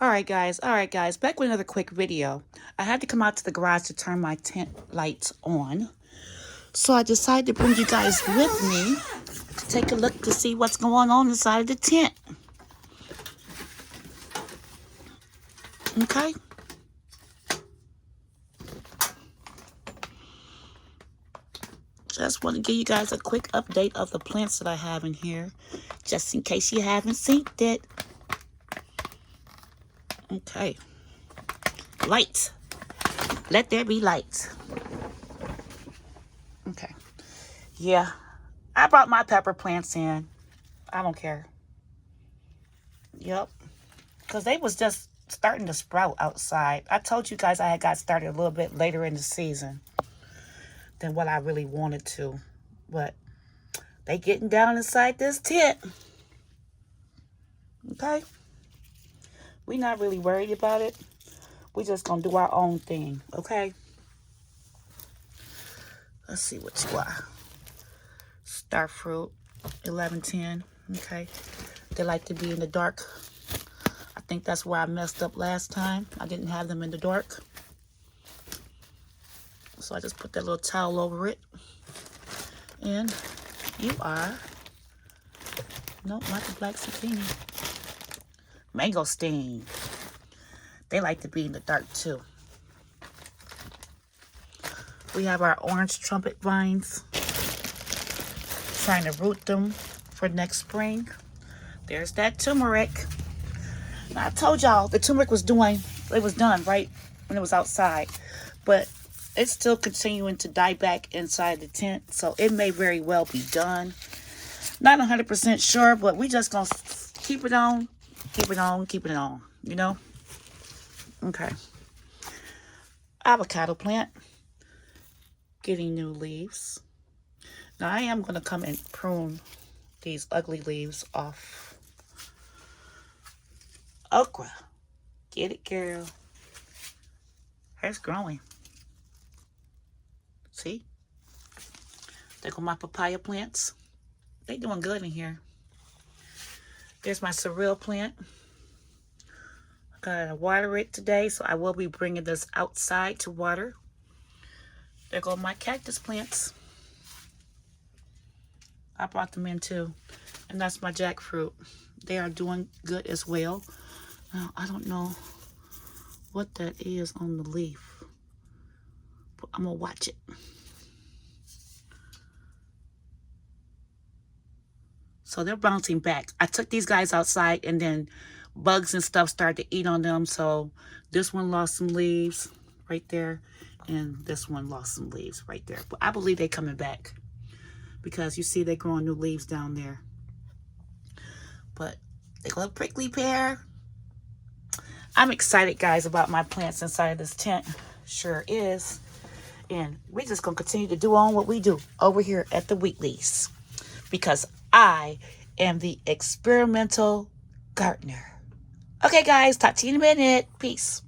All right guys, back with another quick video. I had to come out to the garage to turn my tent lights on. So I decided to bring you guys with me to take a look to see what's going on inside of the tent. Okay? Just want to give you guys a quick update of the plants that I have in here, just in case you haven't seen it. Okay. Lights. Let there be lights. Okay. Yeah. I brought my pepper plants in. I don't care. Yep. Because they was just starting to sprout outside. I told you guys I had got started a little bit later in the season than what I really wanted to. But they getting down inside this tent. Okay? We not really worried about it. We just gonna do our own thing. Okay? Let's see what you are. Starfruit, 1110. Okay? They like to be in the dark. I think that's where I messed up last time. I didn't have them in the dark. So I just put that little towel over it. And you are... Nope, not the black zucchini. Mangosteen. They like to be in the dark too. We have our orange trumpet vines. Trying to root them for next spring. There's that turmeric. Now, I told y'all the turmeric was done right when it was outside. But it's still continuing to die back inside the tent. So it may very well be done. Not 100% sure, but we just gonna keep it on. Keep it on, keep it on, you know? Okay. Avocado plant. Getting new leaves. Now I am going to come and prune these ugly leaves off. Okra. Get it, girl. It's growing. See? There go my papaya plants. They doing good in here. There's my sorrel plant. I gotta water it today, so I will be bringing this outside to water. There go my cactus plants. I brought them in too. And that's my jackfruit. They are doing good as well. Now, I don't know what that is on the leaf, but I'm gonna watch it. So they're bouncing back. I took these guys outside and then bugs and stuff started to eat on them. So this one lost some leaves right there. And this one lost some leaves right there. But I believe they're coming back. Because you see they're growing new leaves down there. But they got a prickly pear. I'm excited, guys, about my plants inside of this tent. Sure is. And we're just going to continue to do on what we do over here at the Wheatleys. Because I am the experimental gardener. Okay, guys, talk to you in a minute. Peace.